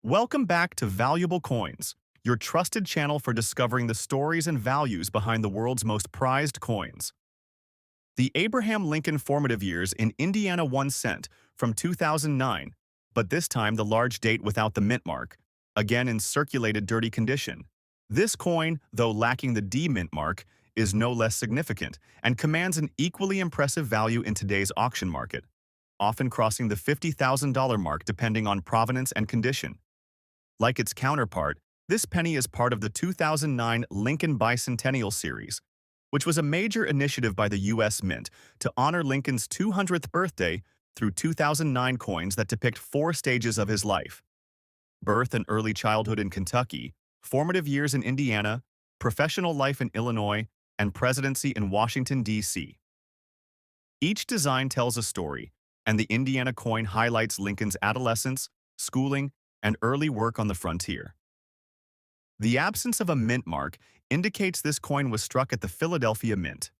Welcome back to Valuable Coins, your trusted channel for discovering the stories and values behind the world's most prized coins. The Abraham Lincoln formative years in Indiana 1 cent from 2009, but this time the large date without the mint mark, again in circulated dirty condition. This coin, though lacking the D mint mark, is no less significant and commands an equally impressive value in today's auction market, often crossing the $50,000 mark depending on provenance and condition. Like its counterpart, this penny is part of the 2009 Lincoln Bicentennial series, which was a major initiative by the U.S. Mint to honor Lincoln's 200th birthday through 2009 coins that depict 4 stages of his life: birth and early childhood in Kentucky, formative years in Indiana, professional life in Illinois, and presidency in Washington, D.C. Each design tells a story, and the Indiana coin highlights Lincoln's adolescence, schooling, and early work on the frontier. The absence of a mint mark indicates this coin was struck at the Philadelphia Mint.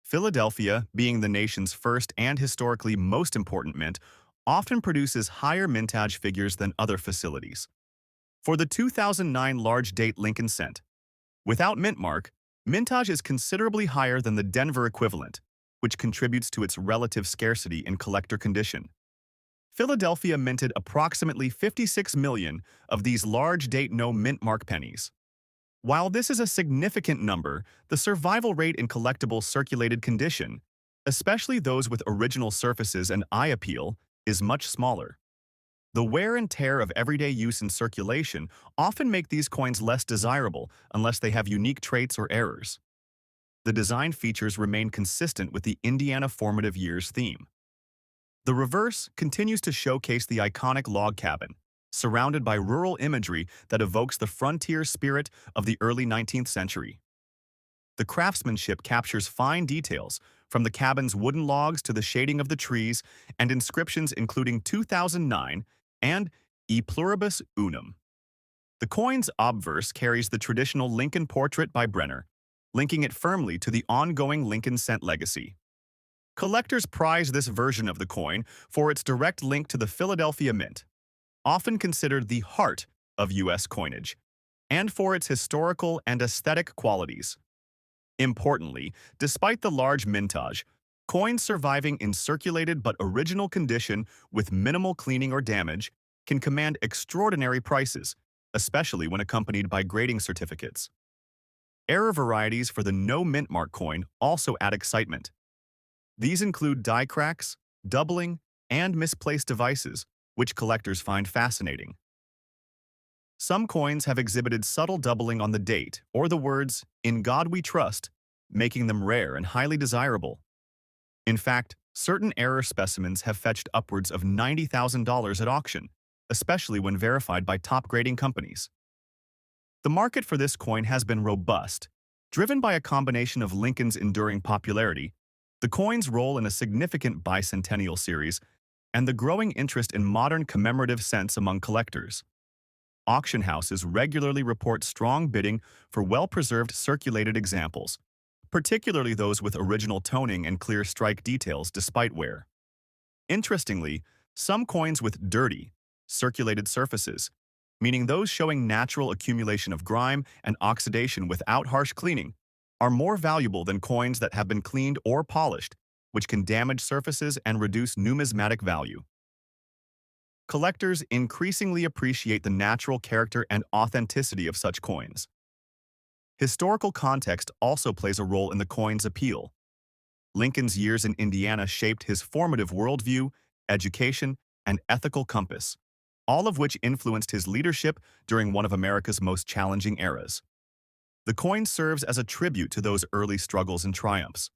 Philadelphia, being the nation's first and historically most important mint, often produces higher mintage figures than other facilities. For the 2009 large date Lincoln cent, without mint mark, mintage is considerably higher than the Denver equivalent, which contributes to its relative scarcity in collector condition. Philadelphia minted approximately 56 million of these large date no mint mark pennies. While this is a significant number, the survival rate in collectible circulated condition, especially those with original surfaces and eye appeal, is much smaller. The wear and tear of everyday use in circulation often make these coins less desirable unless they have unique traits or errors. The design features remain consistent with the Indiana formative years theme. The reverse continues to showcase the iconic log cabin, surrounded by rural imagery that evokes the frontier spirit of the early 19th century. The craftsmanship captures fine details, from the cabin's wooden logs to the shading of the trees, and inscriptions including 2009 and E Pluribus Unum. The coin's obverse carries the traditional Lincoln portrait by Brenner, linking it firmly to the ongoing Lincoln cent legacy. Collectors prize this version of the coin for its direct link to the Philadelphia Mint, often considered the heart of U.S. coinage, and for its historical and aesthetic qualities. Importantly, despite the large mintage, coins surviving in circulated but original condition with minimal cleaning or damage can command extraordinary prices, especially when accompanied by grading certificates. Error varieties for the no mint mark coin also add excitement. These include die cracks, doubling, and misplaced devices, which collectors find fascinating. Some coins have exhibited subtle doubling on the date or the words, "In God We Trust," making them rare and highly desirable. In fact, certain error specimens have fetched upwards of $90,000 at auction, especially when verified by top grading companies. The market for this coin has been robust, driven by a combination of Lincoln's enduring popularity, the coin's role in a significant bicentennial series, and the growing interest in modern commemorative cents among collectors. Auction houses regularly report strong bidding for well-preserved circulated examples, particularly those with original toning and clear strike details despite wear. Interestingly, some coins with dirty, circulated surfaces, meaning those showing natural accumulation of grime and oxidation without harsh cleaning, are more valuable than coins that have been cleaned or polished, which can damage surfaces and reduce numismatic value. Collectors increasingly appreciate the natural character and authenticity of such coins. Historical context also plays a role in the coin's appeal. Lincoln's years in Indiana shaped his formative worldview, education, and ethical compass, all of which influenced his leadership during one of America's most challenging eras. The coin serves as a tribute to those early struggles and triumphs.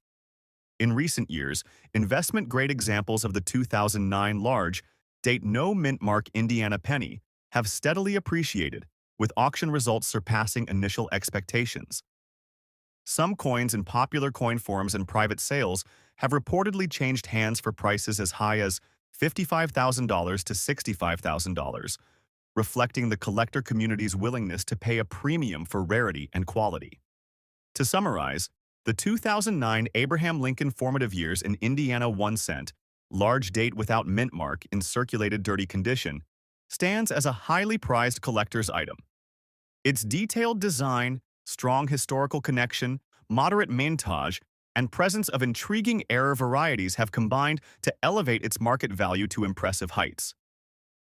In recent years, investment-grade examples of the 2009 large date no mint mark Indiana penny have steadily appreciated, with auction results surpassing initial expectations. Some coins in popular coin forums and private sales have reportedly changed hands for prices as high as $55,000 to $65,000, reflecting the collector community's willingness to pay a premium for rarity and quality. To summarize, the 2009 Abraham Lincoln formative years in Indiana 1 cent, large date without mint mark in circulated dirty condition, stands as a highly prized collector's item. Its detailed design, strong historical connection, moderate mintage, and presence of intriguing error varieties have combined to elevate its market value to impressive heights.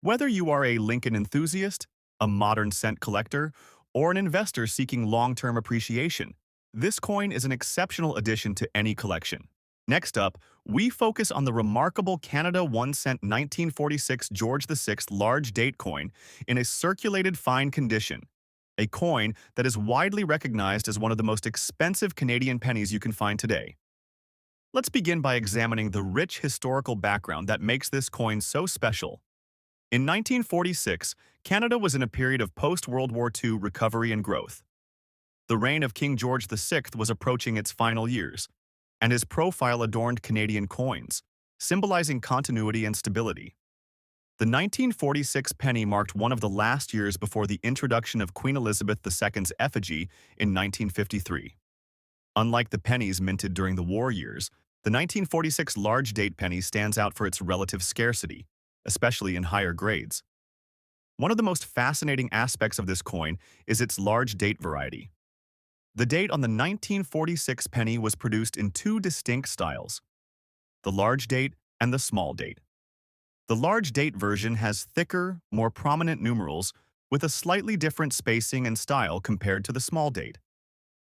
Whether you are a Lincoln enthusiast, a modern cent collector, or an investor seeking long-term appreciation, this coin is an exceptional addition to any collection. Next up, we focus on the remarkable Canada 1 cent 1946 George VI large date coin in a circulated fine condition, a coin that is widely recognized as one of the most expensive Canadian pennies you can find today. Let's begin by examining the rich historical background that makes this coin so special. In 1946, Canada was in a period of post-World War II recovery and growth. The reign of King George VI was approaching its final years, and his profile adorned Canadian coins, symbolizing continuity and stability. The 1946 penny marked one of the last years before the introduction of Queen Elizabeth II's effigy in 1953. Unlike the pennies minted during the war years, the 1946 large date penny stands out for its relative scarcity, especially in higher grades. One of the most fascinating aspects of this coin is its large date variety. The date on the 1946 penny was produced in two distinct styles, the large date and the small date. The large date version has thicker, more prominent numerals with a slightly different spacing and style compared to the small date.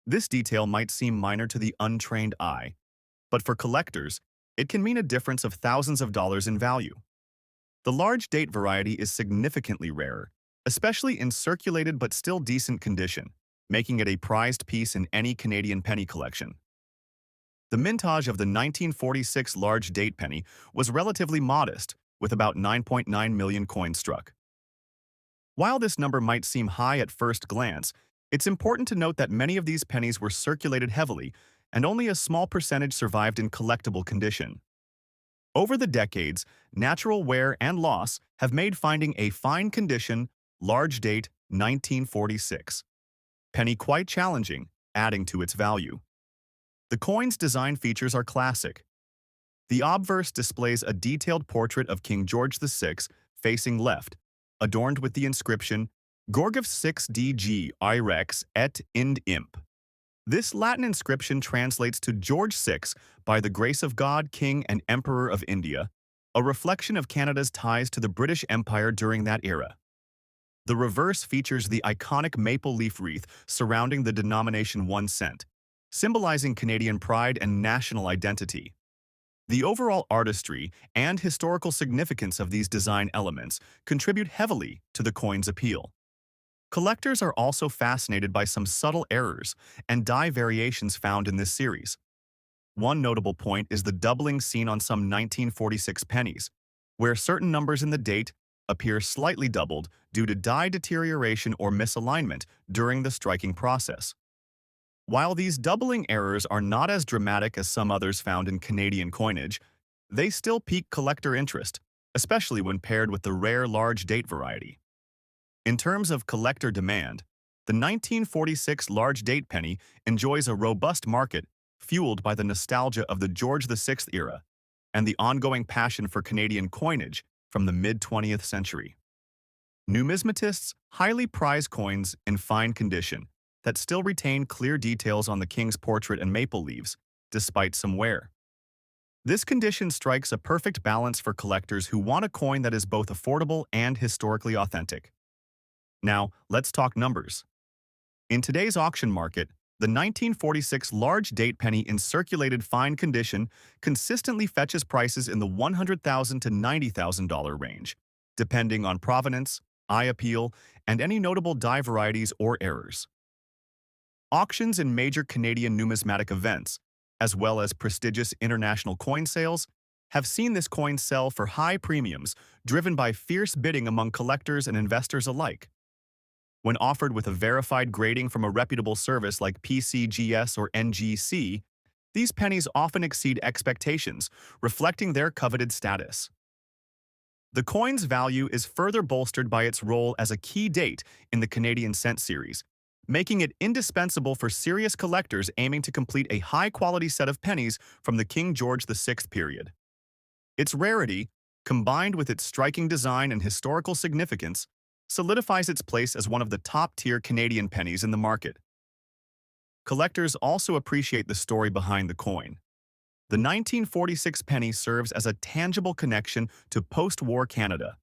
This detail might seem minor to the untrained eye, but for collectors, it can mean a difference of thousands of dollars in value. The large date variety is significantly rarer, especially in circulated but still decent condition, making it a prized piece in any Canadian penny collection. The mintage of the 1946 large date penny was relatively modest, with about 9.9 million coins struck. While this number might seem high at first glance, it's important to note that many of these pennies were circulated heavily, and only a small percentage survived in collectible condition. Over the decades, natural wear and loss have made finding a fine condition, large date 1946 penny quite challenging, adding to its value. The coin's design features are classic. The obverse displays a detailed portrait of King George VI facing left, adorned with the inscription Gorgov 6 DG Irex et ind imp. This Latin inscription translates to George VI, by the grace of God, King and Emperor of India, a reflection of Canada's ties to the British Empire during that era. The reverse features the iconic maple leaf wreath surrounding the denomination 1 cent, symbolizing Canadian pride and national identity. The overall artistry and historical significance of these design elements contribute heavily to the coin's appeal. Collectors are also fascinated by some subtle errors and die variations found in this series. One notable point is the doubling seen on some 1946 pennies, where certain numbers in the date appear slightly doubled due to die deterioration or misalignment during the striking process. While these doubling errors are not as dramatic as some others found in Canadian coinage, they still pique collector interest, especially when paired with the rare large date variety. In terms of collector demand, the 1946 large date penny enjoys a robust market fueled by the nostalgia of the George VI era and the ongoing passion for Canadian coinage from the mid-20th century. Numismatists highly prize coins in fine condition that still retain clear details on the king's portrait and maple leaves, despite some wear. This condition strikes a perfect balance for collectors who want a coin that is both affordable and historically authentic. Now, let's talk numbers. In today's auction market, the 1946 large date penny in circulated fine condition consistently fetches prices in the $100,000 to $90,000 range, depending on provenance, eye appeal, and any notable die varieties or errors. Auctions in major Canadian numismatic events, as well as prestigious international coin sales, have seen this coin sell for high premiums driven by fierce bidding among collectors and investors alike. When offered with a verified grading from a reputable service like PCGS or NGC, these pennies often exceed expectations, reflecting their coveted status. The coin's value is further bolstered by its role as a key date in the Canadian cent series, making it indispensable for serious collectors aiming to complete a high-quality set of pennies from the King George VI period. Its rarity, combined with its striking design and historical significance, solidifies its place as one of the top-tier Canadian pennies in the market. Collectors also appreciate the story behind the coin. The 1946 penny serves as a tangible connection to post-war Canada,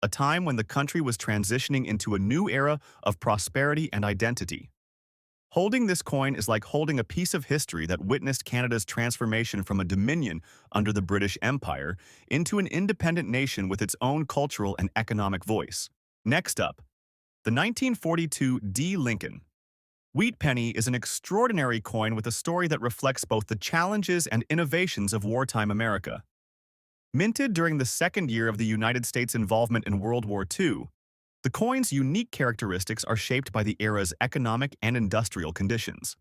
a time when the country was transitioning into a new era of prosperity and identity. Holding this coin is like holding a piece of history that witnessed Canada's transformation from a dominion under the British Empire into an independent nation with its own cultural and economic voice. Next up, the 1942 D. Lincoln Wheat penny is an extraordinary coin with a story that reflects both the challenges and innovations of wartime America. Minted during the second year of the United States' involvement in World War II, the coin's unique characteristics are shaped by the era's economic and industrial conditions.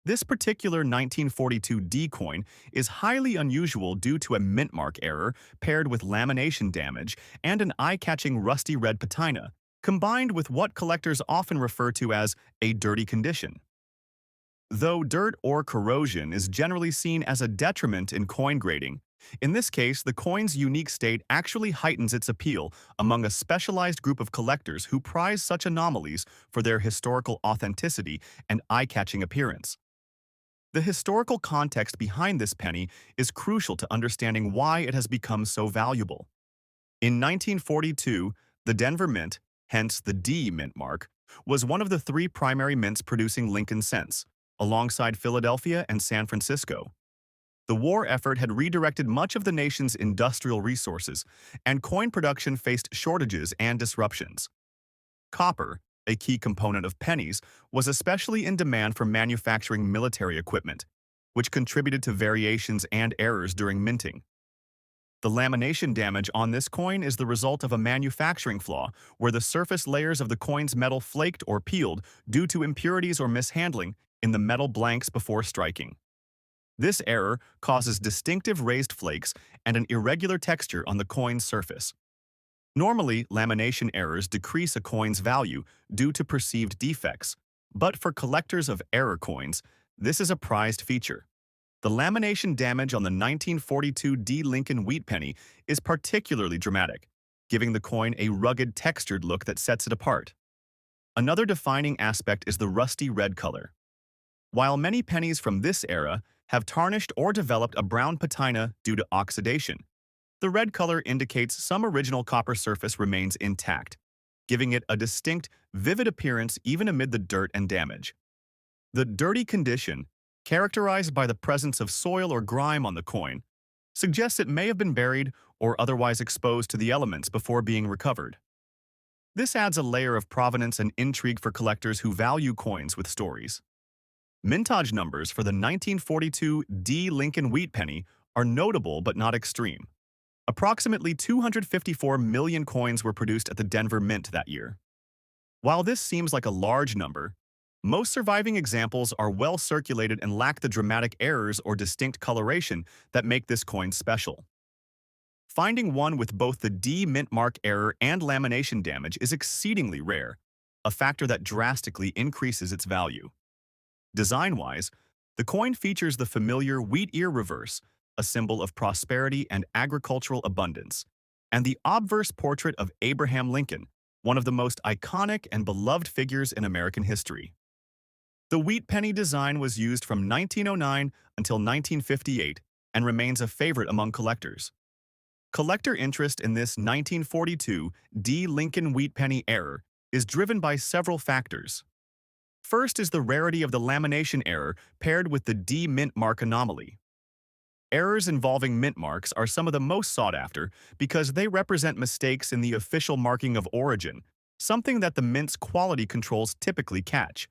This particular 1942 D coin is highly unusual due to a mint mark error paired with lamination damage and an eye-catching rusty red patina, combined with what collectors often refer to as a dirty condition. Though dirt or corrosion is generally seen as a detriment in coin grading, in this case, the coin's unique state actually heightens its appeal among a specialized group of collectors who prize such anomalies for their historical authenticity and eye-catching appearance. The historical context behind this penny is crucial to understanding why it has become so valuable. In 1942, the Denver Mint, hence the D mint mark, was one of the three primary mints producing Lincoln cents, alongside Philadelphia and San Francisco. The war effort had redirected much of the nation's industrial resources, and coin production faced shortages and disruptions. Copper, a key component of pennies, was especially in demand for manufacturing military equipment, which contributed to variations and errors during minting. The lamination damage on this coin is the result of a manufacturing flaw where the surface layers of the coin's metal flaked or peeled due to impurities or mishandling in the metal blanks before striking. This error causes distinctive raised flakes and an irregular texture on the coin's surface. Normally, lamination errors decrease a coin's value due to perceived defects, but for collectors of error coins, this is a prized feature. The lamination damage on the 1942 D. Lincoln wheat penny is particularly dramatic, giving the coin a rugged, textured look that sets it apart. Another defining aspect is the rusty red color. While many pennies from this era have tarnished or developed a brown patina due to oxidation, the red color indicates some original copper surface remains intact, giving it a distinct, vivid appearance even amid the dirt and damage. The dirty condition, characterized by the presence of soil or grime on the coin, suggests it may have been buried or otherwise exposed to the elements before being recovered. This adds a layer of provenance and intrigue for collectors who value coins with stories. Mintage numbers for the 1942 D. Lincoln wheat penny are notable but not extreme. Approximately 254 million coins were produced at the Denver Mint that year. While this seems like a large number, most surviving examples are well circulated and lack the dramatic errors or distinct coloration that make this coin special. Finding one with both the D mint mark error and lamination damage is exceedingly rare, a factor that drastically increases its value. Design-wise, the coin features the familiar wheat ear reverse, a symbol of prosperity and agricultural abundance, and the obverse portrait of Abraham Lincoln, one of the most iconic and beloved figures in American history. The wheat penny design was used from 1909 until 1958 and remains a favorite among collectors. Collector interest in this 1942 D. Lincoln wheat penny error is driven by several factors. First is the rarity of the lamination error paired with the D mint mark anomaly. Errors involving mint marks are some of the most sought after because they represent mistakes in the official marking of origin, something that the mint's quality controls typically catch.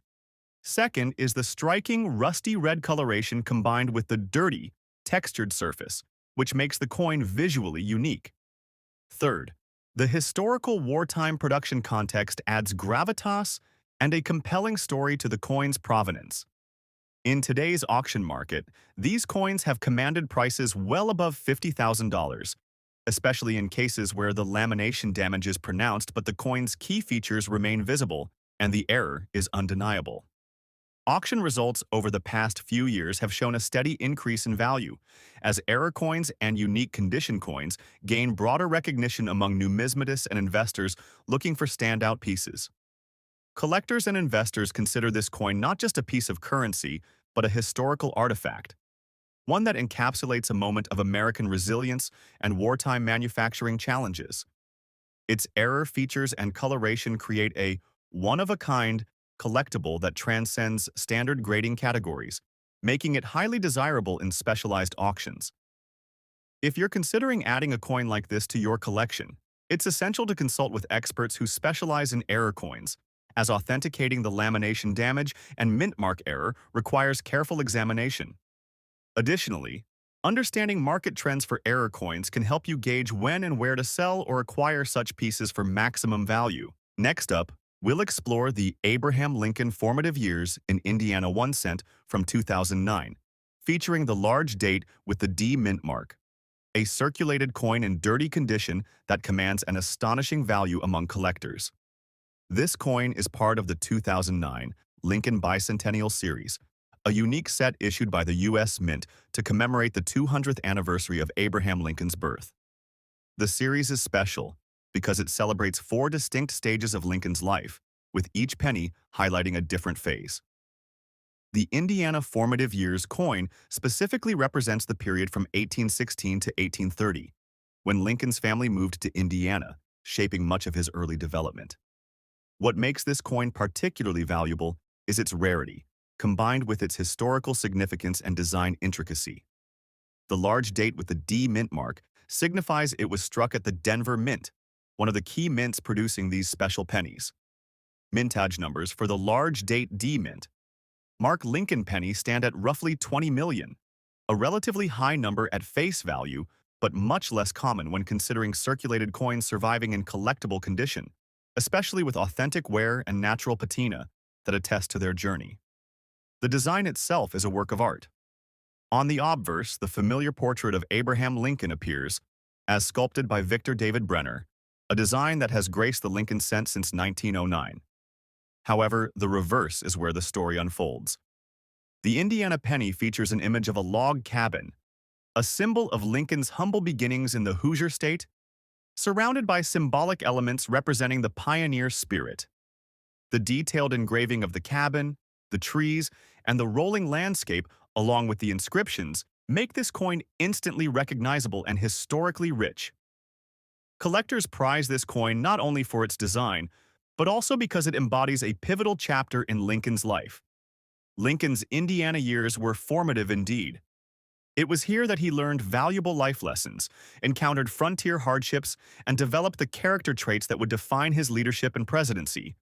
Second is the striking rusty red coloration combined with the dirty, textured surface, which makes the coin visually unique. Third, the historical wartime production context adds gravitas and a compelling story to the coin's provenance. In today's auction market, these coins have commanded prices well above $50,000, especially in cases where the lamination damage is pronounced but the coin's key features remain visible and the error is undeniable. Auction results over the past few years have shown a steady increase in value, as error coins and unique condition coins gain broader recognition among numismatists and investors looking for standout pieces. Collectors and investors consider this coin not just a piece of currency, but a historical artifact, one that encapsulates a moment of American resilience and wartime manufacturing challenges. Its error features and coloration create a one-of-a-kind collectible that transcends standard grading categories, making it highly desirable in specialized auctions. If you're considering adding a coin like this to your collection, it's essential to consult with experts who specialize in error coins, as authenticating the lamination damage and mint mark error requires careful examination. Additionally, understanding market trends for error coins can help you gauge when and where to sell or acquire such pieces for maximum value. Next up, we'll explore the Abraham Lincoln formative years in Indiana 1 cent from 2009, featuring the large date with the D mint mark, a circulated coin in dirty condition that commands an astonishing value among collectors. This coin is part of the 2009 Lincoln Bicentennial series, a unique set issued by the U.S. Mint to commemorate the 200th anniversary of Abraham Lincoln's birth. The series is special because it celebrates 4 distinct stages of Lincoln's life, with each penny highlighting a different phase. The Indiana Formative Years coin specifically represents the period from 1816 to 1830, when Lincoln's family moved to Indiana, shaping much of his early development. What makes this coin particularly valuable is its rarity, combined with its historical significance and design intricacy. The large date with the D mint mark signifies it was struck at the Denver Mint, one of the key mints producing these special pennies. Mintage numbers for the large date D mint mark Lincoln penny stand at roughly 20 million, a relatively high number at face value, but much less common when considering circulated coins surviving in collectible condition, especially with authentic wear and natural patina that attest to their journey. The design itself is a work of art. On the obverse, the familiar portrait of Abraham Lincoln appears, as sculpted by Victor David Brenner, a design that has graced the Lincoln cent since 1909. However, the reverse is where the story unfolds. The Indiana penny features an image of a log cabin, a symbol of Lincoln's humble beginnings in the Hoosier state, surrounded by symbolic elements representing the pioneer spirit. The detailed engraving of the cabin, the trees, and the rolling landscape, along with the inscriptions, make this coin instantly recognizable and historically rich. Collectors prize this coin not only for its design, but also because it embodies a pivotal chapter in Lincoln's life. Lincoln's Indiana years were formative indeed. It was here that he learned valuable life lessons, encountered frontier hardships, and developed the character traits that would define his leadership and presidency.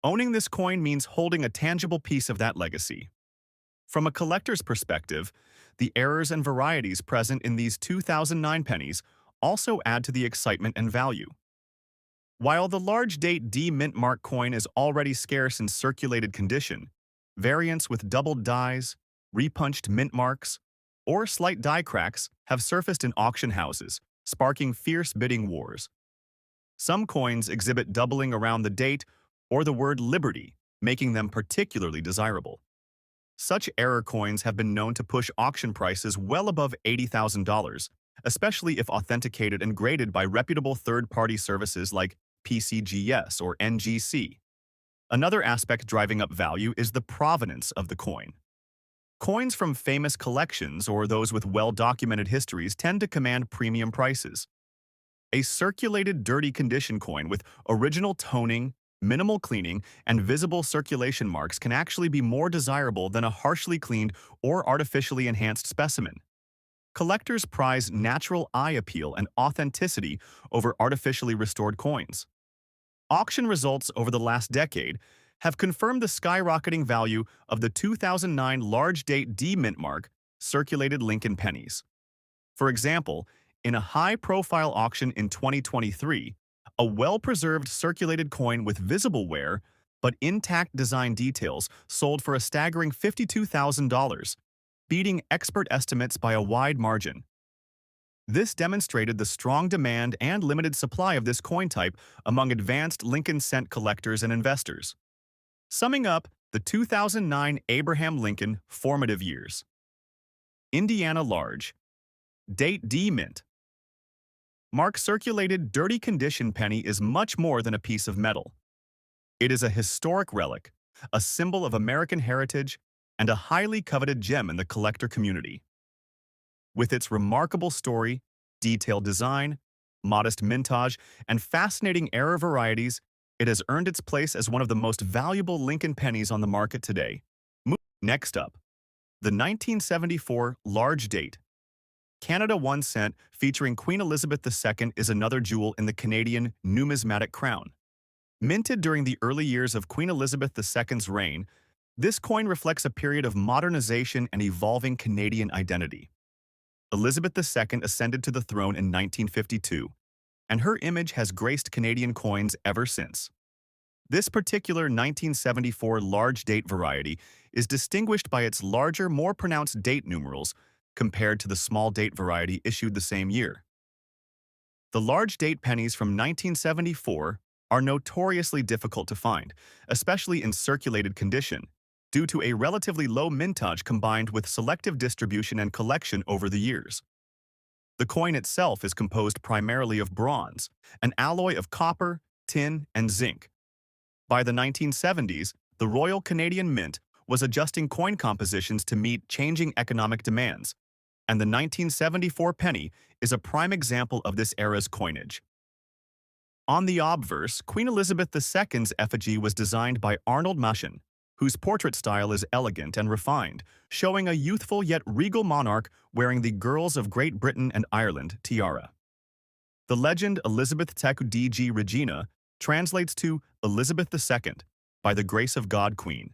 Owning this coin means holding a tangible piece of that legacy. From a collector's perspective, the errors and varieties present in these 2009 pennies also add to the excitement and value. While the large date D mint mark coin is already scarce in circulated condition, variants with doubled dies, repunched mint marks, or slight die cracks have surfaced in auction houses, sparking fierce bidding wars. Some coins exhibit doubling around the date or the word Liberty, making them particularly desirable. Such error coins have been known to push auction prices well above $80,000, especially if authenticated and graded by reputable third-party services like PCGS or NGC. Another aspect driving up value is the provenance of the coin. Coins from famous collections or those with well-documented histories tend to command premium prices. A circulated dirty condition coin with original toning, minimal cleaning, and visible circulation marks can actually be more desirable than a harshly cleaned or artificially enhanced specimen. Collectors prize natural eye appeal and authenticity over artificially restored coins. Auction results over the last decade have confirmed the skyrocketing value of the 2009 large date D mint mark circulated Lincoln pennies. For example, in a high-profile auction in 2023, a well-preserved circulated coin with visible wear but intact design details sold for a staggering $52,000, beating expert estimates by a wide margin. This demonstrated the strong demand and limited supply of this coin type among advanced Lincoln cent collectors and investors. Summing up, The 2009 Abraham Lincoln Formative Years. Indiana Large. Date D Mint. Mark circulated dirty condition penny is much more than a piece of metal. It is a historic relic, a symbol of American heritage, and a highly coveted gem in the collector community. With its remarkable story, detailed design, modest mintage, and fascinating era varieties, it has earned its place as one of the most valuable Lincoln pennies on the market today. Next up, the 1974 Large Date. Canada 1 cent featuring Queen Elizabeth II is another jewel in the Canadian numismatic crown. Minted during the early years of Queen Elizabeth II's reign, this coin reflects a period of modernization and evolving Canadian identity. Elizabeth II ascended to the throne in 1952, and her image has graced Canadian coins ever since. This particular 1974 large date variety is distinguished by its larger, more pronounced date numerals compared to the small date variety issued the same year. The large date pennies from 1974 are notoriously difficult to find, especially in circulated condition, due to a relatively low mintage combined with selective distribution and collection over the years. The coin itself is composed primarily of bronze, an alloy of copper, tin, and zinc. By the 1970s, the Royal Canadian Mint was adjusting coin compositions to meet changing economic demands, and the 1974 penny is a prime example of this era's coinage. On the obverse, Queen Elizabeth II's effigy was designed by Arnold Machen, whose portrait style is elegant and refined, showing a youthful yet regal monarch wearing the Girls of Great Britain and Ireland tiara. The legend Elizabeth Tecu DG Regina translates to Elizabeth II, by the grace of God Queen,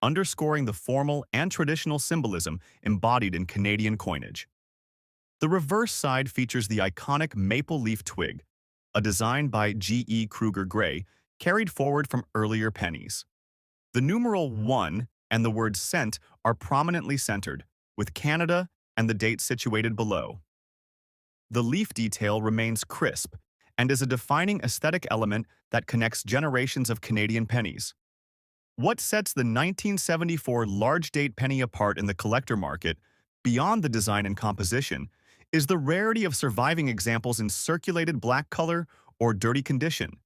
underscoring the formal and traditional symbolism embodied in Canadian coinage. The reverse side features the iconic maple leaf twig, a design by G.E. Kruger Gray, carried forward from earlier pennies. The numeral 1 and the word cent are prominently centered, with Canada and the date situated below. The leaf detail remains crisp and is a defining aesthetic element that connects generations of Canadian pennies. What sets the 1974 large date penny apart in the collector market, beyond the design and composition, is the rarity of surviving examples in circulated black color or dirty condition.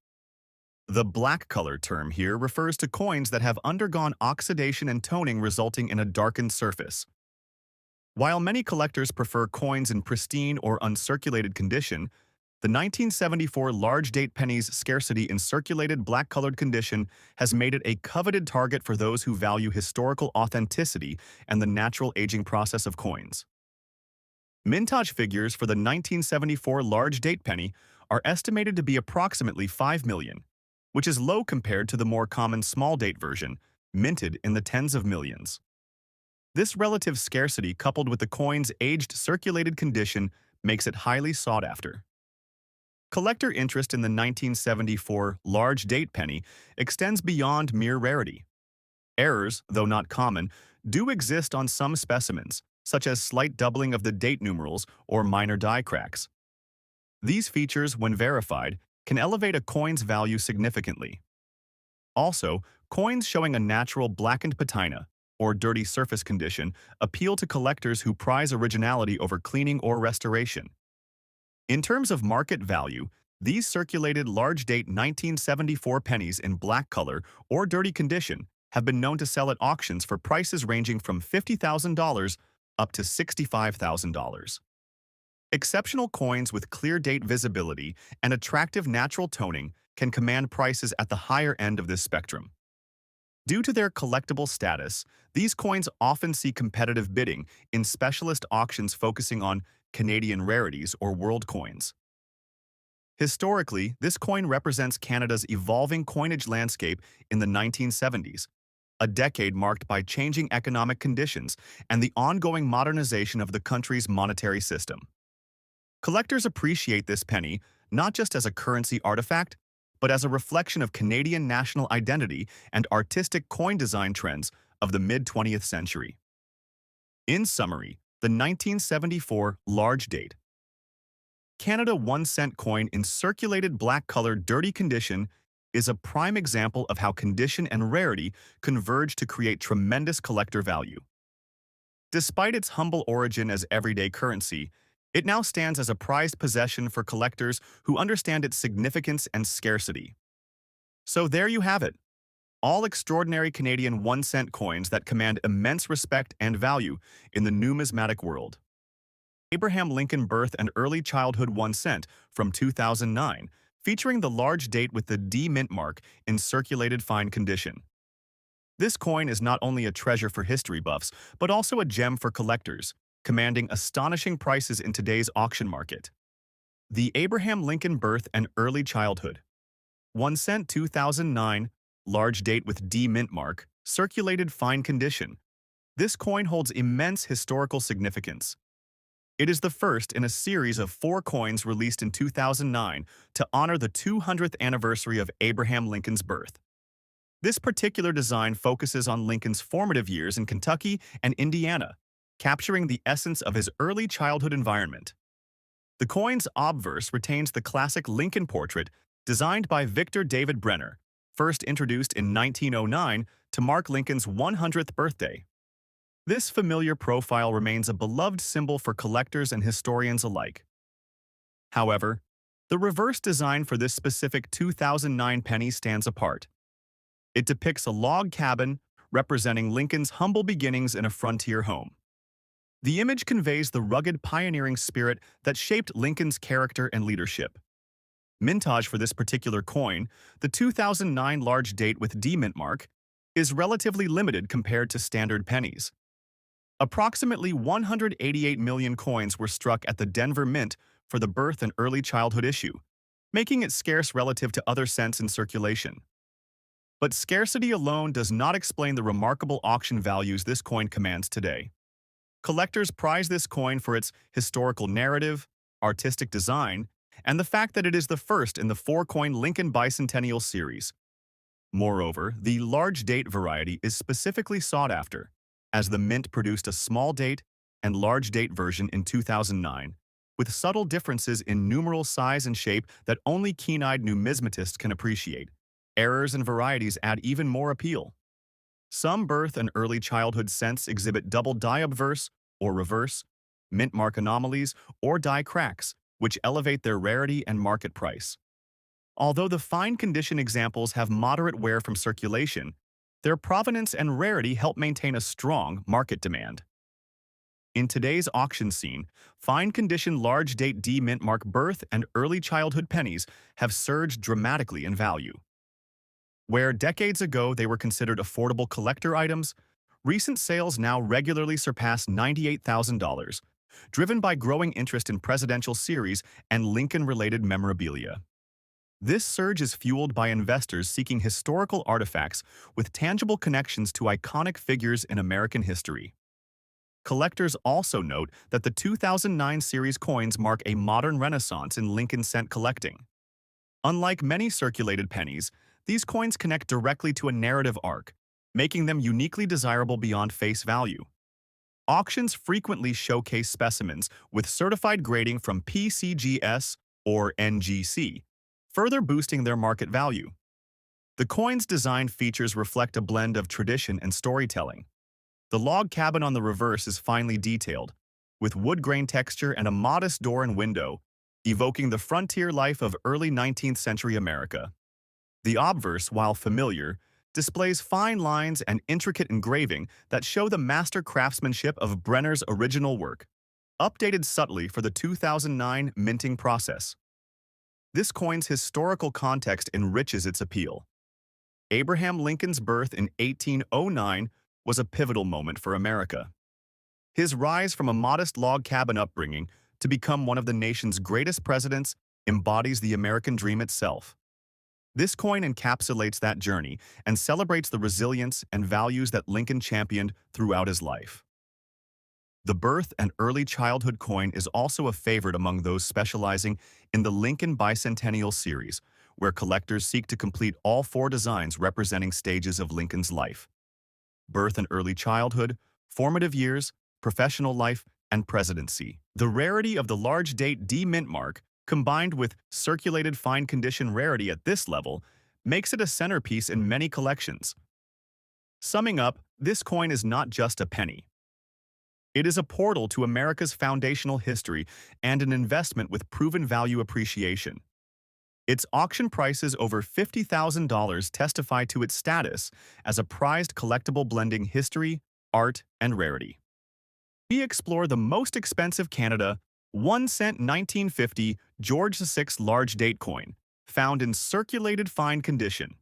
The black color term here refers to coins that have undergone oxidation and toning resulting in a darkened surface. While many collectors prefer coins in pristine or uncirculated condition, the 1974 large date penny's scarcity in circulated black-colored condition has made it a coveted target for those who value historical authenticity and the natural aging process of coins. Mintage figures for the 1974 large date penny are estimated to be approximately 5 million, which is low compared to the more common small date version, minted in the tens of millions. This relative scarcity coupled with the coin's aged circulated condition makes it highly sought after. Collector interest in the 1974 large date penny extends beyond mere rarity. Errors, though not common, do exist on some specimens, such as slight doubling of the date numerals or minor die cracks. These features, when verified, can elevate a coin's value significantly. Also, coins showing a natural blackened patina or dirty surface condition appeal to collectors who prize originality over cleaning or restoration. In terms of market value, these circulated large-date 1974 pennies in black color or dirty condition have been known to sell at auctions for prices ranging from $50,000 up to $65,000. Exceptional coins with clear date visibility and attractive natural toning can command prices at the higher end of this spectrum. Due to their collectible status, these coins often see competitive bidding in specialist auctions focusing on Canadian rarities or world coins. Historically, this coin represents Canada's evolving coinage landscape in the 1970s, a decade marked by changing economic conditions and the ongoing modernization of the country's monetary system. Collectors appreciate this penny not just as a currency artifact, but as a reflection of Canadian national identity and artistic coin design trends of the mid-20th century. In summary, the 1974 large date Canada 1 cent coin in circulated black-colored dirty condition is a prime example of how condition and rarity converge to create tremendous collector value. Despite its humble origin as everyday currency, it now stands as a prized possession for collectors who understand its significance and scarcity. So there you have it, all extraordinary Canadian 1-cent coins that command immense respect and value in the numismatic world. Abraham Lincoln Birth and Early Childhood 1-cent from 2009, featuring the large date with the D mint mark in circulated fine condition. This coin is not only a treasure for history buffs, but also a gem for collectors, commanding astonishing prices in today's auction market. The Abraham Lincoln Birth and Early Childhood 1-cent 2009, large date with D mint mark, circulated fine condition. This coin holds immense historical significance. It is the first in a series of 4 coins released in 2009 to honor the 200th anniversary of Abraham Lincoln's birth. This particular design focuses on Lincoln's formative years in Kentucky and Indiana, capturing the essence of his early childhood environment. The coin's obverse retains the classic Lincoln portrait designed by Victor David Brenner, first introduced in 1909 to mark Lincoln's 100th birthday. This familiar profile remains a beloved symbol for collectors and historians alike. However, the reverse design for this specific 2009 penny stands apart. It depicts a log cabin representing Lincoln's humble beginnings in a frontier home. The image conveys the rugged pioneering spirit that shaped Lincoln's character and leadership. Mintage for this particular coin, the 2009 large date with D mint mark, is relatively limited compared to standard pennies. Approximately 188 million coins were struck at the Denver Mint for the birth and early childhood issue, making it scarce relative to other cents in circulation. But scarcity alone does not explain the remarkable auction values this coin commands today. Collectors prize this coin for its historical narrative, artistic design, and the fact that it is the first in the 4-coin Lincoln bicentennial series. Moreover, the large date variety is specifically sought after, as the Mint produced a small date and large date version in 2009, with subtle differences in numeral size and shape that only keen-eyed numismatists can appreciate. Errors and varieties add even more appeal. Some birth and early childhood cents exhibit double die obverse or reverse, mint mark anomalies, or die cracks, which elevate their rarity and market price. Although the fine condition examples have moderate wear from circulation, their provenance and rarity help maintain a strong market demand. In today's auction scene, fine condition large date D mint mark birth and early childhood pennies have surged dramatically in value. Where decades ago they were considered affordable collector items, recent sales now regularly surpass $98,000, driven by growing interest in presidential series and Lincoln-related memorabilia. This surge is fueled by investors seeking historical artifacts with tangible connections to iconic figures in American history. Collectors also note that the 2009 series coins mark a modern renaissance in Lincoln cent collecting. Unlike many circulated pennies, these coins connect directly to a narrative arc, making them uniquely desirable beyond face value. Auctions frequently showcase specimens with certified grading from PCGS or NGC, further boosting their market value. The coin's design features reflect a blend of tradition and storytelling. The log cabin on the reverse is finely detailed, with wood grain texture and a modest door and window, evoking the frontier life of early 19th century America. The obverse, while familiar, displays fine lines and intricate engraving that show the master craftsmanship of Brenner's original work, updated subtly for the 2009 minting process. This coin's historical context enriches its appeal. Abraham Lincoln's birth in 1809 was a pivotal moment for America. His rise from a modest log cabin upbringing to become one of the nation's greatest presidents embodies the American dream itself. This coin encapsulates that journey and celebrates the resilience and values that Lincoln championed throughout his life. The birth and early childhood coin is also a favorite among those specializing in the Lincoln Bicentennial series, where collectors seek to complete all 4 designs representing stages of Lincoln's life: birth and early childhood, formative years, professional life, and presidency. The rarity of the large date D mint mark, combined with circulated fine condition rarity at this level, makes it a centerpiece in many collections. Summing up, this coin is not just a penny. It is a portal to America's foundational history and an investment with proven value appreciation. Its auction prices over $50,000 testify to its status as a prized collectible blending history, art, and rarity. We explore the most expensive Canada 1 cent 1950 George VI large date coin, found in circulated fine condition.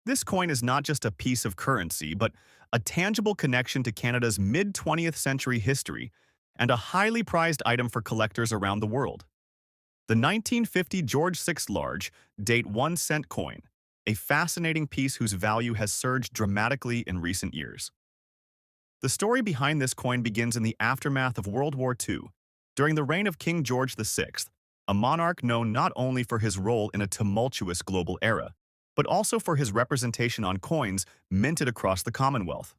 This coin is not just a piece of currency, but a tangible connection to Canada's mid-20th century history and a highly prized item for collectors around the world. The 1950 George VI large date 1 cent coin, a fascinating piece whose value has surged dramatically in recent years. The story behind this coin begins in the aftermath of World War II, during the reign of King George VI, a monarch known not only for his role in a tumultuous global era, but also for his representation on coins minted across the Commonwealth.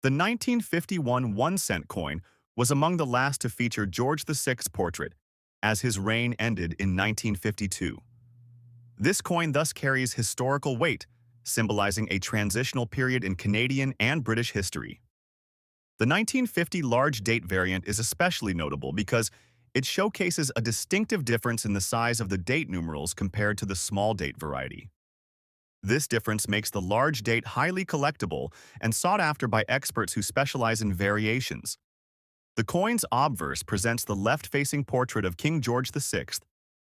The 1951 1 cent coin was among the last to feature George VI's portrait, as his reign ended in 1952. This coin thus carries historical weight, symbolizing a transitional period in Canadian and British history. The 1950 large date variant is especially notable because it showcases a distinctive difference in the size of the date numerals compared to the small date variety. This difference makes the large date highly collectible and sought after by experts who specialize in variations. The coin's obverse presents the left-facing portrait of King George VI,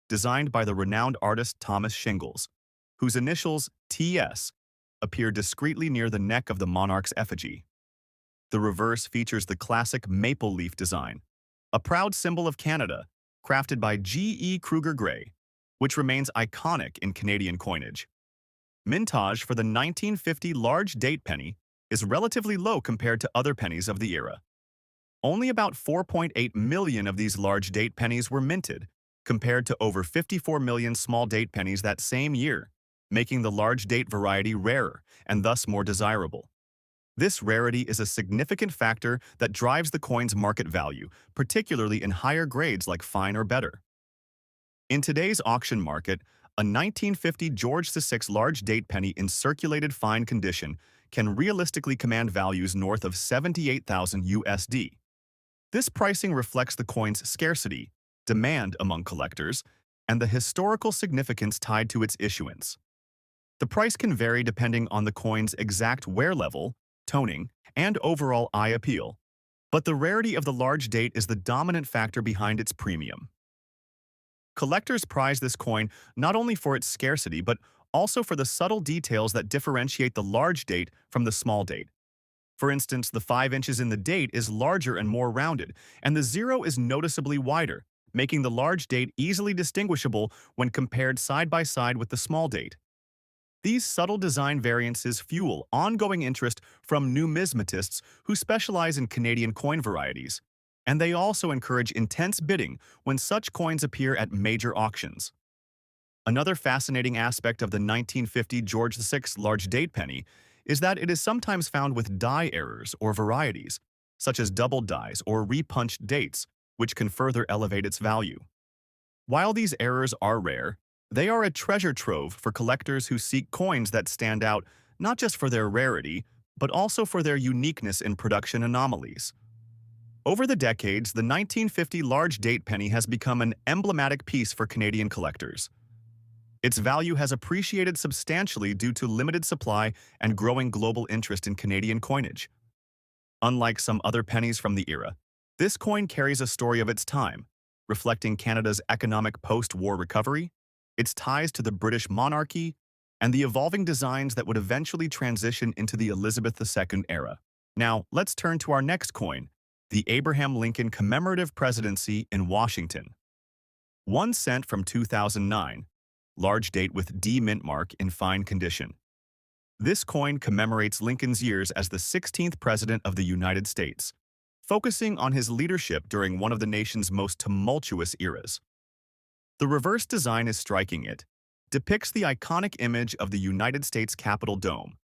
designed by the renowned artist Thomas Shingles, whose initials, TS, appear discreetly near the neck of the monarch's effigy. The reverse features the classic maple leaf design, a proud symbol of Canada, crafted by G.E. Kruger Gray, which remains iconic in Canadian coinage. Mintage for the 1950 large date penny is relatively low compared to other pennies of the era. Only about 4.8 million of these large date pennies were minted, compared to over 54 million small date pennies that same year, making the large date variety rarer and thus more desirable. This rarity is a significant factor that drives the coin's market value, particularly in higher grades like fine or better. In today's auction market, a 1950 George VI large date penny in circulated fine condition can realistically command values north of $78,000 USD. This pricing reflects the coin's scarcity, demand among collectors, and the historical significance tied to its issuance. The price can vary depending on the coin's exact wear level, toning, and overall eye appeal, but the rarity of the large date is the dominant factor behind its premium. Collectors prize this coin not only for its scarcity but also for the subtle details that differentiate the large date from the small date. For instance, the 5 inches in the date is larger and more rounded, and the 0 is noticeably wider, making the large date easily distinguishable when compared side by side with the small date. These subtle design variances fuel ongoing interest from numismatists who specialize in Canadian coin varieties, and they also encourage intense bidding when such coins appear at major auctions. Another fascinating aspect of the 1950 George VI large date penny is that it is sometimes found with die errors or varieties, such as double dies or repunched dates, which can further elevate its value. While these errors are rare, they are a treasure trove for collectors who seek coins that stand out not just for their rarity, but also for their uniqueness in production anomalies. Over the decades, the 1950 large date penny has become an emblematic piece for Canadian collectors. Its value has appreciated substantially due to limited supply and growing global interest in Canadian coinage. Unlike some other pennies from the era, this coin carries a story of its time, reflecting Canada's economic post-war recovery, its ties to the British monarchy, and the evolving designs that would eventually transition into the Elizabeth II era. Now, let's turn to our next coin, the Abraham Lincoln Commemorative Presidency in Washington. 1 cent from 2009, large date with D mint mark in fine condition. This coin commemorates Lincoln's years as the 16th President of the United States, focusing on his leadership during one of the nation's most tumultuous eras. The reverse design is striking. It depicts the iconic image of the United States Capitol dome,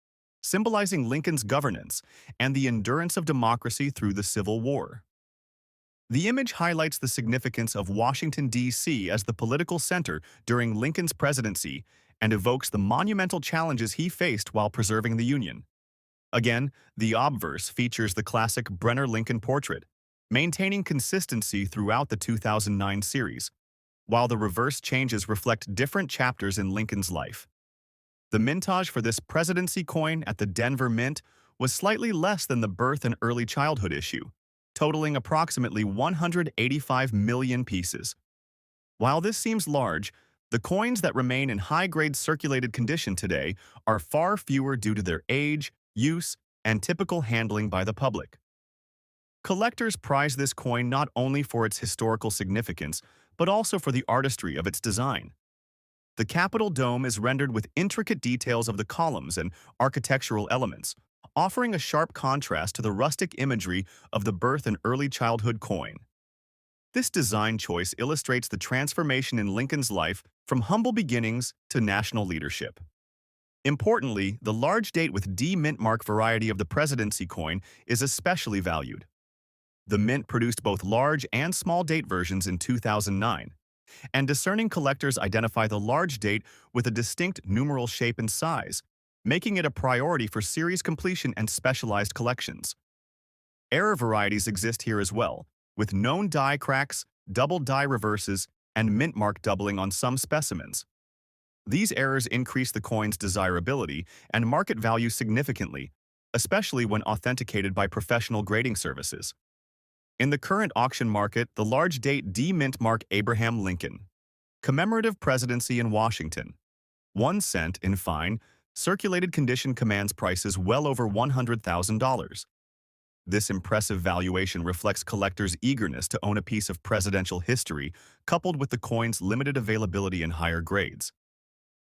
symbolizing Lincoln's governance and the endurance of democracy through the Civil War. The image highlights the significance of Washington, D.C. as the political center during Lincoln's presidency and evokes the monumental challenges he faced while preserving the Union. Again, the obverse features the classic Brenner Lincoln portrait, maintaining consistency throughout the 2009 series, while the reverse changes reflect different chapters in Lincoln's life. The mintage for this presidency coin at the Denver Mint was slightly less than the birth and early childhood issue, totaling approximately 185 million pieces. While this seems large, the coins that remain in high-grade circulated condition today are far fewer due to their age, use, and typical handling by the public. Collectors prize this coin not only for its historical significance, but also for the artistry of its design. The Capitol dome is rendered with intricate details of the columns and architectural elements, offering a sharp contrast to the rustic imagery of the birth and early childhood coin. This design choice illustrates the transformation in Lincoln's life from humble beginnings to national leadership. Importantly, the large date with D mint mark variety of the presidency coin is especially valued. The Mint produced both large and small date versions in 2009, and discerning collectors identify the large date with a distinct numeral shape and size, making it a priority for series completion and specialized collections. Error varieties exist here as well, with known die cracks, double die reverses, and mint mark doubling on some specimens. These errors increase the coin's desirability and market value significantly, especially when authenticated by professional grading services. In the current auction market, the large date D mint mark Abraham Lincoln, commemorative presidency in Washington, 1 cent in fine, circulated condition commands prices well over $100,000. This impressive valuation reflects collectors' eagerness to own a piece of presidential history, coupled with the coin's limited availability in higher grades.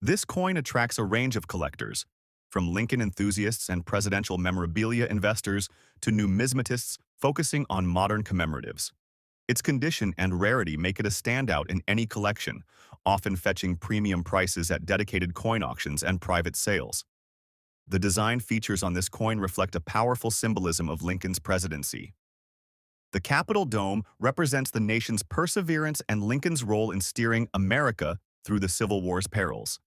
This coin attracts a range of collectors, from Lincoln enthusiasts and presidential memorabilia investors to numismatists focusing on modern commemoratives. Its condition and rarity make it a standout in any collection, often fetching premium prices at dedicated coin auctions and private sales. The design features on this coin reflect a powerful symbolism of Lincoln's presidency. The Capitol dome represents the nation's perseverance and Lincoln's role in steering America through the Civil War's perils.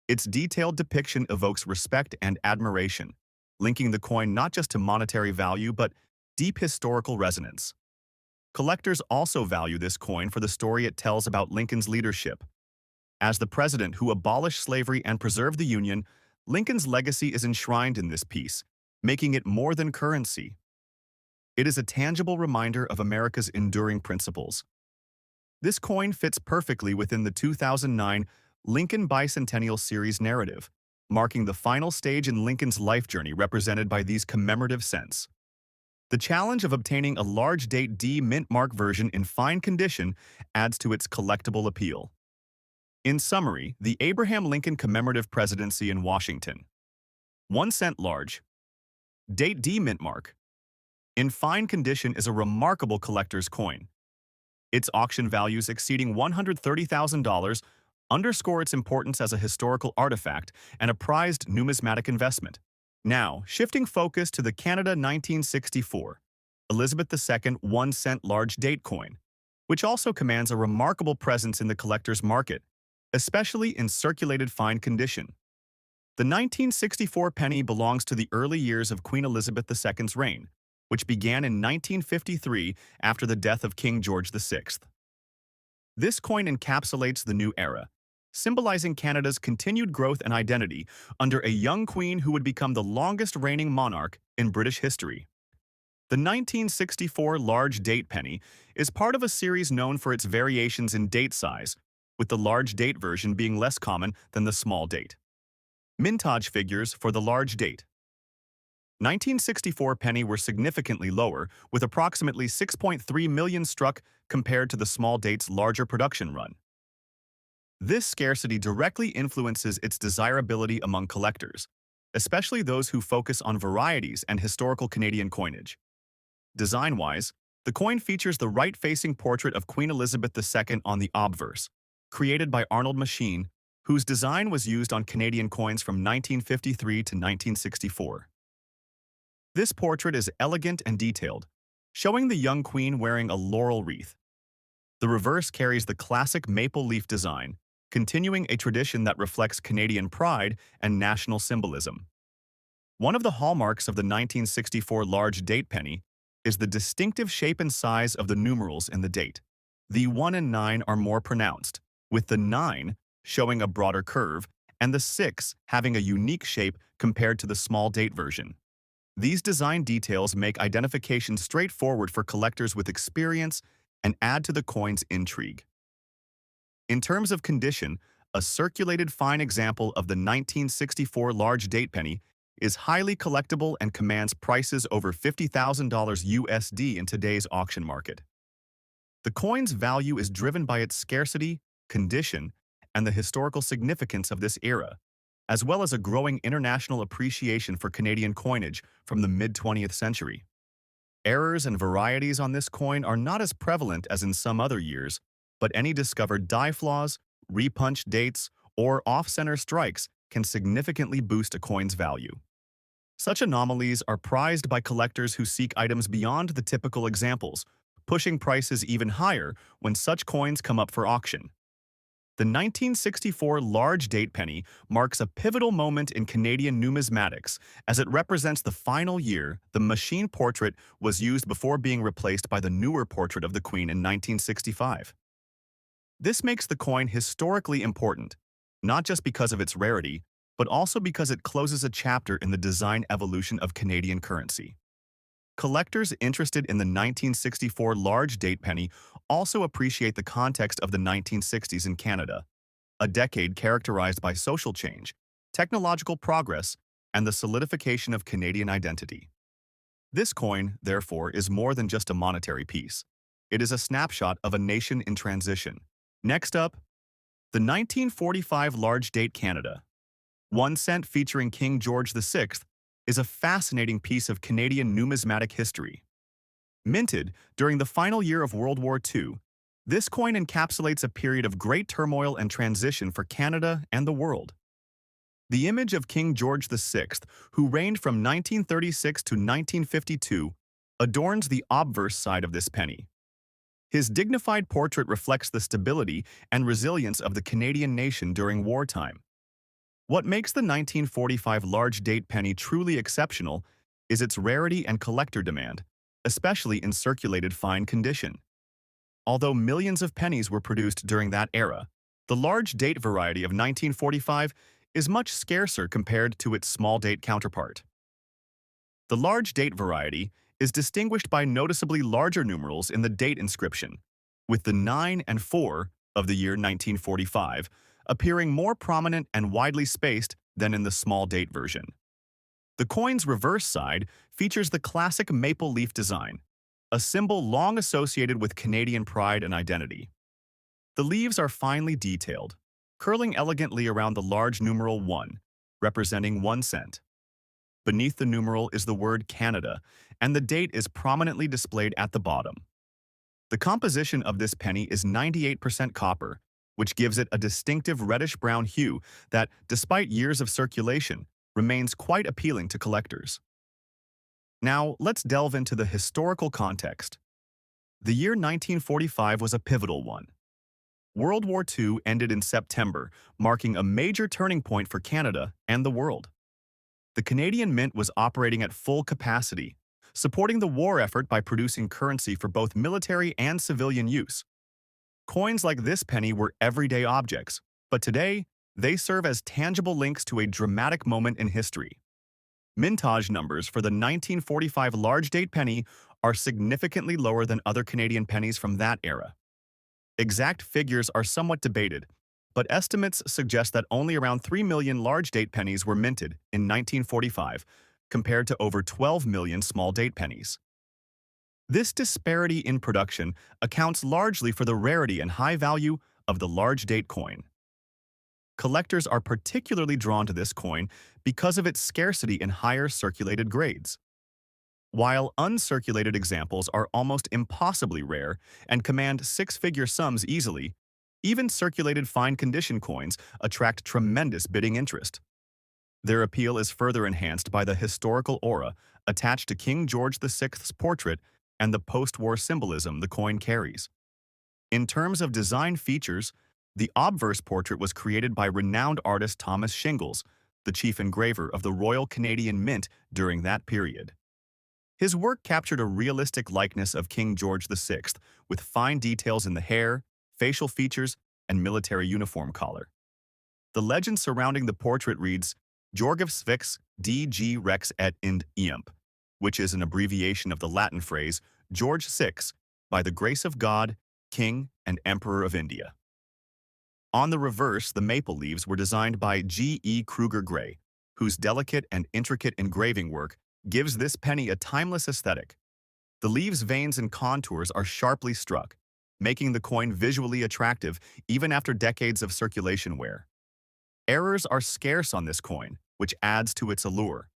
Its detailed depiction evokes respect and admiration, linking the coin not just to monetary value but deep historical resonance. Collectors also value this coin for the story it tells about Lincoln's leadership. As the president who abolished slavery and preserved the Union, Lincoln's legacy is enshrined in this piece, making it more than currency. It is a tangible reminder of America's enduring principles. This coin fits perfectly within the 2009 Lincoln Bicentennial Series narrative, marking the final stage in Lincoln's life journey represented by these commemorative cents. The challenge of obtaining a large date D mint mark version in fine condition adds to its collectible appeal. In summary, the Abraham Lincoln Commemorative Presidency in Washington. 1 cent large. Date D mint mark. In fine condition is a remarkable collector's coin. Its auction values exceeding $130,000 underscore its importance as a historical artifact and a prized numismatic investment. Now, shifting focus to the Canada 1964, Elizabeth II 1 cent large date coin, which also commands a remarkable presence in the collector's market, especially in circulated fine condition. The 1964 penny belongs to the early years of Queen Elizabeth II's reign, which began in 1953 after the death of King George VI. This coin encapsulates the new era, symbolizing Canada's continued growth and identity under a young queen who would become the longest reigning monarch in British history. The 1964 large date penny is part of a series known for its variations in date size, with the large date version being less common than the small date. Mintage figures for the large date. 1964 penny were significantly lower, with approximately 6.3 million struck compared to the small date's larger production run. This scarcity directly influences its desirability among collectors, especially those who focus on varieties and historical Canadian coinage. Design-wise, the coin features the right-facing portrait of Queen Elizabeth II on the obverse, created by Arnold Machine, whose design was used on Canadian coins from 1953 to 1964. This portrait is elegant and detailed, showing the young queen wearing a laurel wreath. The reverse carries the classic maple leaf design, continuing a tradition that reflects Canadian pride and national symbolism. One of the hallmarks of the 1964 large date penny is the distinctive shape and size of the numerals in the date. The 1 and 9 are more pronounced, with the 9 showing a broader curve and the 6 having a unique shape compared to the small date version. These design details make identification straightforward for collectors with experience and add to the coin's intrigue. In terms of condition, a circulated fine example of the 1964 large date penny is highly collectible and commands prices over $50,000 USD in today's auction market. The coin's value is driven by its scarcity, condition, and the historical significance of this era, as well as a growing international appreciation for Canadian coinage from the mid-20th century. Errors and varieties on this coin are not as prevalent as in some other years, but any discovered die flaws, repunched dates, or off-center strikes can significantly boost a coin's value. Such anomalies are prized by collectors who seek items beyond the typical examples, pushing prices even higher when such coins come up for auction. The 1964 large date penny marks a pivotal moment in Canadian numismatics as it represents the final year the machine portrait was used before being replaced by the newer portrait of the Queen in 1965. This makes the coin historically important, not just because of its rarity, but also because it closes a chapter in the design evolution of Canadian currency. Collectors interested in the 1964 large date penny also appreciate the context of the 1960s in Canada, a decade characterized by social change, technological progress, and the solidification of Canadian identity. This coin, therefore, is more than just a monetary piece. It is a snapshot of a nation in transition. Next up, the 1945 large date Canada. 1 cent featuring King George VI is a fascinating piece of Canadian numismatic history. Minted during the final year of World War II, this coin encapsulates a period of great turmoil and transition for Canada and the world. The image of King George VI, who reigned from 1936 to 1952, adorns the obverse side of this penny. His dignified portrait reflects the stability and resilience of the Canadian nation during wartime. What makes the 1945 large date penny truly exceptional is its rarity and collector demand, especially in circulated fine condition. Although millions of pennies were produced during that era, the large date variety of 1945 is much scarcer compared to its small date counterpart. The large date variety is distinguished by noticeably larger numerals in the date inscription, with the 9 and 4 of the year 1945 appearing more prominent and widely spaced than in the small date version. The coin's reverse side features the classic maple leaf design, a symbol long associated with Canadian pride and identity. The leaves are finely detailed, curling elegantly around the large numeral 1, representing 1 cent. Beneath the numeral is the word Canada, and the date is prominently displayed at the bottom. The composition of this penny is 98% copper, which gives it a distinctive reddish-brown hue that, despite years of circulation, remains quite appealing to collectors. Now, let's delve into the historical context. The year 1945 was a pivotal one. World War II ended in September, marking a major turning point for Canada and the world. The Canadian Mint was operating at full capacity, supporting the war effort by producing currency for both military and civilian use. Coins like this penny were everyday objects, but today, they serve as tangible links to a dramatic moment in history. Mintage numbers for the 1945 large date penny are significantly lower than other Canadian pennies from that era. Exact figures are somewhat debated, but estimates suggest that only around 3 million large date pennies were minted in 1945, compared to over 12 million small date pennies. This disparity in production accounts largely for the rarity and high value of the large date coin. Collectors are particularly drawn to this coin because of its scarcity in higher circulated grades. While uncirculated examples are almost impossibly rare and command six-figure sums easily, even circulated fine condition coins attract tremendous bidding interest. Their appeal is further enhanced by the historical aura attached to King George VI's portrait and the post-war symbolism the coin carries. In terms of design features, The obverse portrait was created by renowned artist Thomas Shingles, the chief engraver of the Royal Canadian Mint during that period. His work captured a realistic likeness of King George VI, with fine details in the hair, facial features, and military uniform collar. The legend surrounding the portrait reads, Georgivs Vix DG Rex et ind Eump, which is an abbreviation of the Latin phrase George VI, by the grace of God, King and Emperor of India. On the reverse, the maple leaves were designed by G. E. Kruger Gray, whose delicate and intricate engraving work gives this penny a timeless aesthetic. The leaves' veins and contours are sharply struck, making the coin visually attractive even after decades of circulation wear. Errors are scarce on this coin, which adds to its allure.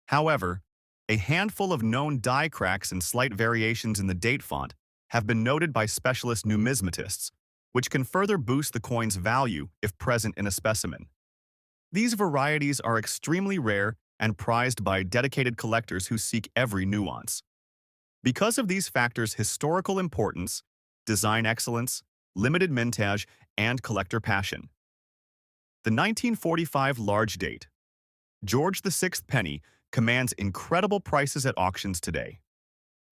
However, a handful of known die cracks and slight variations in the date font have been noted by specialist numismatists, which can further boost the coin's value if present in a specimen. These varieties are extremely rare and prized by dedicated collectors who seek every nuance. Because of these factors' historical importance, design excellence, limited mintage, and collector passion. The 1945 large date, George VI penny, commands incredible prices at auctions today.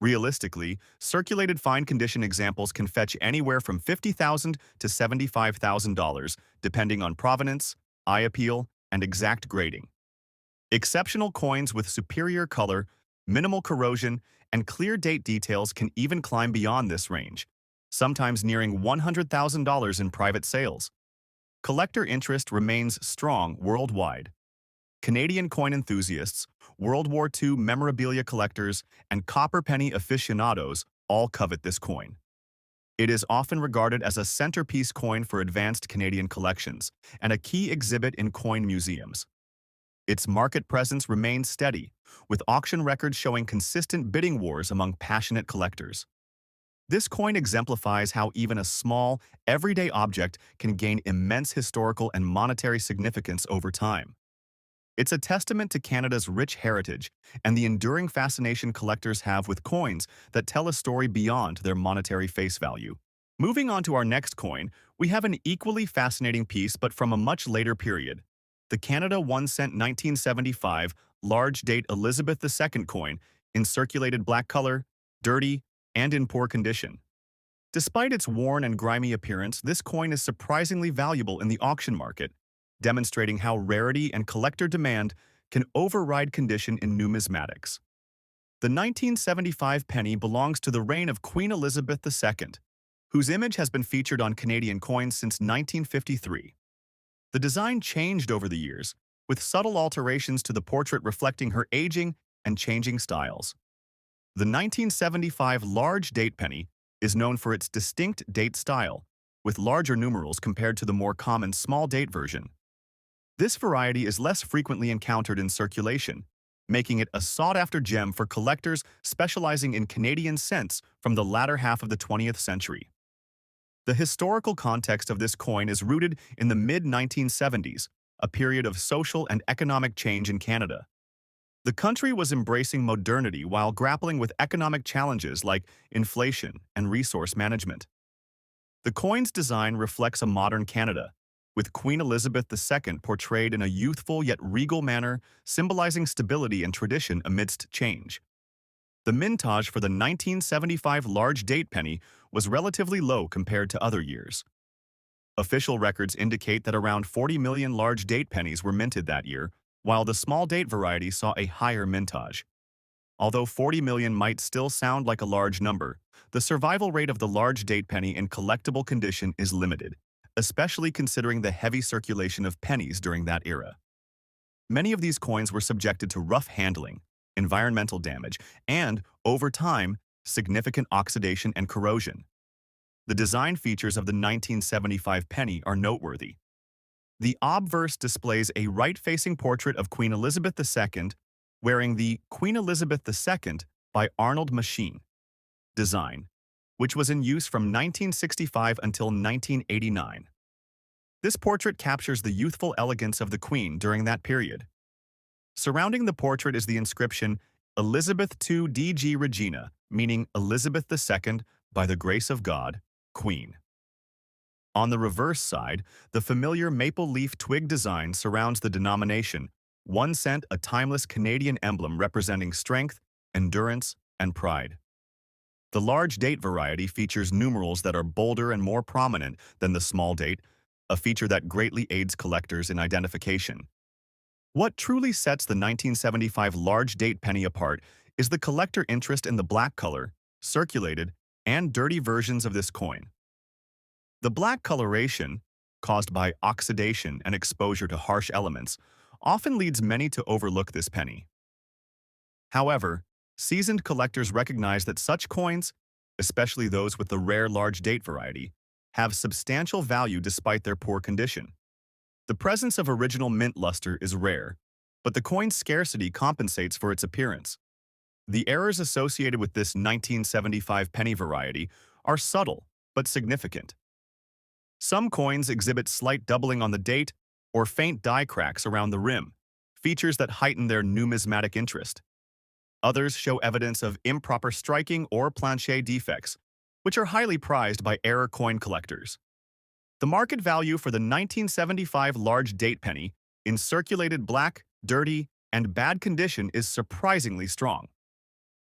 Realistically, circulated fine condition examples can fetch anywhere from $50,000 to $75,000, depending on provenance, eye appeal, and exact grading. Exceptional coins with superior color, minimal corrosion, and clear date details can even climb beyond this range, sometimes nearing $100,000 in private sales. Collector interest remains strong worldwide. Canadian coin enthusiasts, World War II memorabilia collectors, and copper penny aficionados all covet this coin. It is often regarded as a centerpiece coin for advanced Canadian collections and a key exhibit in coin museums. Its market presence remains steady, with auction records showing consistent bidding wars among passionate collectors. This coin exemplifies how even a small, everyday object can gain immense historical and monetary significance over time. It's a testament to Canada's rich heritage and the enduring fascination collectors have with coins that tell a story beyond their monetary face value. Moving on to our next coin, we have an equally fascinating piece but from a much later period. The Canada 1 cent 1975 large date Elizabeth II coin in circulated black color, dirty, and in poor condition. Despite its worn and grimy appearance, this coin is surprisingly valuable in the auction market, demonstrating how rarity and collector demand can override condition in numismatics. The 1975 penny belongs to the reign of Queen Elizabeth II, whose image has been featured on Canadian coins since 1953. The design changed over the years, with subtle alterations to the portrait reflecting her aging and changing styles. The 1975 large date penny is known for its distinct date style, with larger numerals compared to the more common small date version. This variety is less frequently encountered in circulation, making it a sought-after gem for collectors specializing in Canadian cents from the latter half of the 20th century. The historical context of this coin is rooted in the mid-1970s, a period of social and economic change in Canada. The country was embracing modernity while grappling with economic challenges like inflation and resource management. The coin's design reflects a modern Canada, with Queen Elizabeth II portrayed in a youthful yet regal manner, symbolizing stability and tradition amidst change. The mintage for the 1975 large date penny was relatively low compared to other years. Official records indicate that around 40 million large date pennies were minted that year, while the small date variety saw a higher mintage. Although 40 million might still sound like a large number, the survival rate of the large date penny in collectible condition is limited, especially considering the heavy circulation of pennies during that era. Many of these coins were subjected to rough handling, environmental damage, and, over time, significant oxidation and corrosion. The design features of the 1975 penny are noteworthy. The obverse displays a right-facing portrait of Queen Elizabeth II wearing the Queen Elizabeth II by Arnold Machine design, which was in use from 1965 until 1989. This portrait captures the youthful elegance of the Queen during that period. Surrounding the portrait is the inscription Elizabeth II DG Regina, meaning Elizabeth II, by the grace of God, Queen. On the reverse side, the familiar maple leaf twig design surrounds the denomination, 1 cent, a timeless Canadian emblem representing strength, endurance, and pride. The large date variety features numerals that are bolder and more prominent than the small date, a feature that greatly aids collectors in identification. What truly sets the 1975 large date penny apart is the collector interest in the black color, circulated, and dirty versions of this coin. The black coloration, caused by oxidation and exposure to harsh elements, often leads many to overlook this penny. However, seasoned collectors recognize that such coins, especially those with the rare large date variety, have substantial value despite their poor condition. The presence of original mint luster is rare, but the coin's scarcity compensates for its appearance. The errors associated with this 1975 penny variety are subtle but significant. Some coins exhibit slight doubling on the date or faint die cracks around the rim, features that heighten their numismatic interest. Others show evidence of improper striking or planche defects, which are highly prized by error coin collectors. The market value for the 1975 large date penny in circulated black, dirty, and bad condition is surprisingly strong.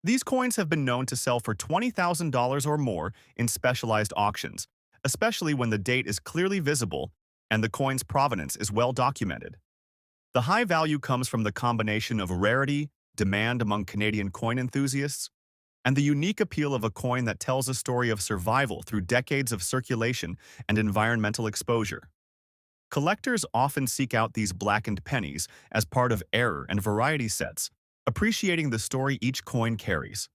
These coins have been known to sell for $20,000 or more in specialized auctions, especially when the date is clearly visible and the coin's provenance is well documented. The high value comes from the combination of rarity, demand among Canadian coin enthusiasts, and the unique appeal of a coin that tells a story of survival through decades of circulation and environmental exposure. Collectors often seek out these blackened pennies as part of error and variety sets, appreciating the story each coin carries.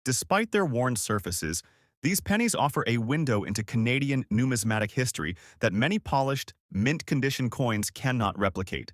Despite their worn surfaces, these pennies offer a window into Canadian numismatic history that many polished, mint-condition coins cannot replicate.